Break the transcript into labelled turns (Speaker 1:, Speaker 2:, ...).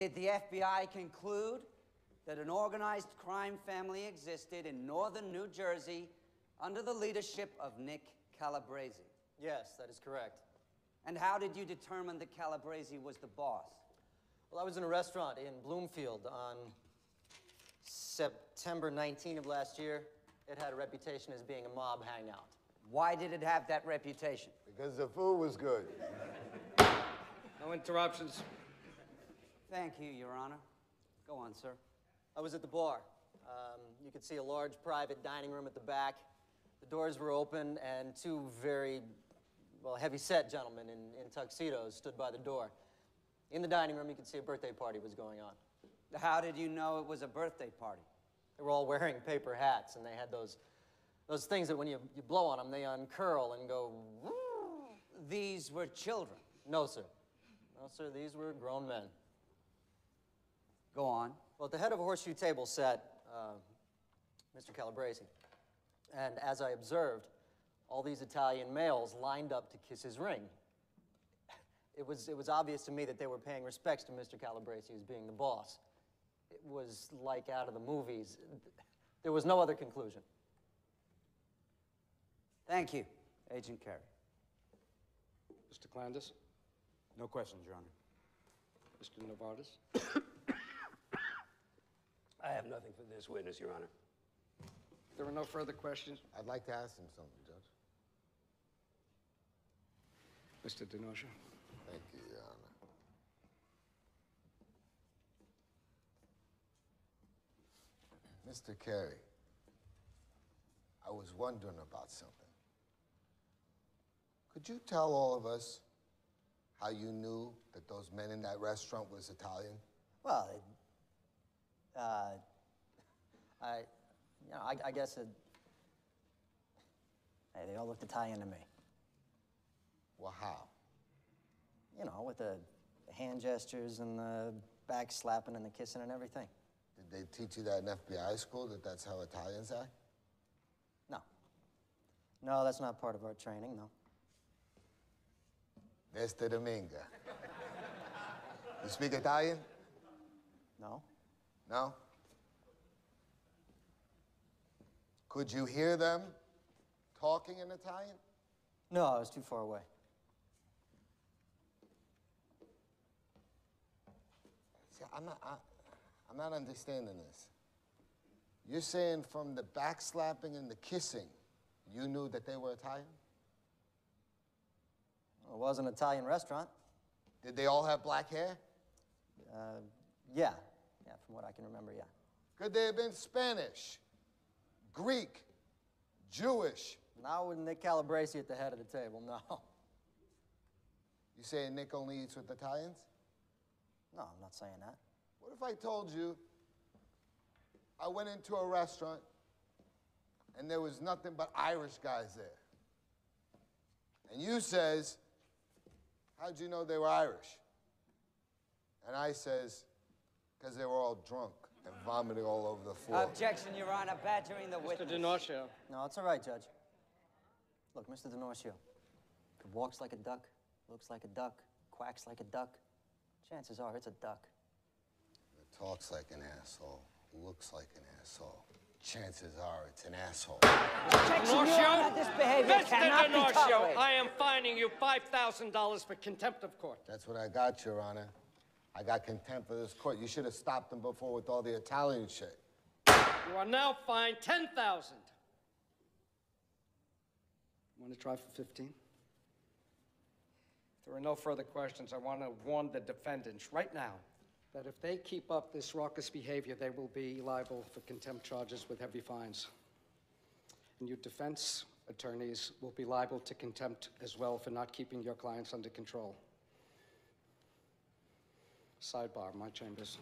Speaker 1: Did the FBI conclude that an organized crime family existed in northern New Jersey under the leadership of Nick Calabrese?
Speaker 2: Yes, that is correct.
Speaker 1: And how did you determine that Calabrese was the boss?
Speaker 2: Well, I was in a restaurant in Bloomfield on September 19 of last year. It had a reputation as being a mob hangout.
Speaker 1: Why did it have that reputation?
Speaker 3: Because the food was good.
Speaker 4: No interruptions.
Speaker 1: Thank you, Your Honor. Go on, sir.
Speaker 2: I was at the bar. You could see a large private dining room at the back. The doors were open, and two very, well, heavy-set gentlemen in tuxedos stood by the door. In the dining room, you could see a birthday party was going on.
Speaker 1: How did you know it was a birthday party?
Speaker 2: They were all wearing paper hats, and they had those things that when you blow on them, they uncurl and go, woo.
Speaker 1: These were children.
Speaker 2: No, sir. No, sir, these were grown men.
Speaker 1: Go on.
Speaker 2: Well, at the head of a horseshoe table sat Mr. Calabrese. And as I observed, all these Italian males lined up to kiss his ring. It was obvious to me that they were paying respects to Mr. Calabrese as being the boss. It was like out of the movies. There was no other conclusion.
Speaker 1: Thank you, Agent Carey.
Speaker 4: Mr. Clandis?
Speaker 5: No questions, Your Honor.
Speaker 4: Mr. Novartis?
Speaker 6: I have nothing for this witness, Your Honor.
Speaker 4: There are no further questions.
Speaker 3: I'd like to ask him something, Judge.
Speaker 4: Mr. DiNocio?
Speaker 3: Thank you, Your Honor. Mr. Carey, I was wondering about something. Could you tell all of us how you knew that those men in that restaurant was Italian?
Speaker 2: Well, I guess hey, they all looked Italian to me.
Speaker 3: Well, how?
Speaker 2: You know, with the hand gestures and the back slapping and the kissing and everything.
Speaker 3: Did they teach you that in FBI school, that that's how Italians act?
Speaker 2: No. No, that's not part of our training, no.
Speaker 3: Mr. Dominga. You speak Italian?
Speaker 2: No.
Speaker 3: No? Could you hear them talking in Italian?
Speaker 2: No, I was too far away.
Speaker 3: See, I'm not understanding this. You're saying from the backslapping and the kissing, you knew that they were Italian?
Speaker 2: Well, it was an Italian restaurant.
Speaker 3: Did they all have black hair?
Speaker 2: Yeah. Yeah, from what I can remember, yeah.
Speaker 3: Could they have been Spanish, Greek, Jewish?
Speaker 2: Not with Nick Calabrese at the head of the table, no.
Speaker 3: You saying Nick only eats with Italians?
Speaker 2: No, I'm not saying that.
Speaker 3: What if I told you I went into a restaurant and there was nothing but Irish guys there? And you says, how'd you know they were Irish? And I says, because they were all drunk and vomiting all over the floor.
Speaker 1: Objection, Your Honor. Badgering the
Speaker 4: Mr.
Speaker 1: witness.
Speaker 4: DiNocio?
Speaker 2: No, it's all right, Judge. Look, Mr. DiNocio, if it walks like a duck, looks like a duck, quacks like a duck, chances are it's a duck.
Speaker 3: It talks like an asshole, looks like an asshole. Chances are it's an asshole.
Speaker 1: Objection, Your Honor. This behavior
Speaker 4: Mr.
Speaker 1: cannot be
Speaker 4: DiNocio,
Speaker 1: tolerated.
Speaker 4: I am fining you $5,000 for contempt of court.
Speaker 3: That's what I got, Your Honor. I got contempt for this court. You should have stopped them before with all the Italian shit.
Speaker 4: You are now fined $10,000. Want to try for 15? If there are no further questions, I want to warn the defendants right now that if they keep up this raucous behavior, they will be liable for contempt charges with heavy fines. And you defense attorneys will be liable to contempt as well for not keeping your clients under control. Sidebar, my chambers.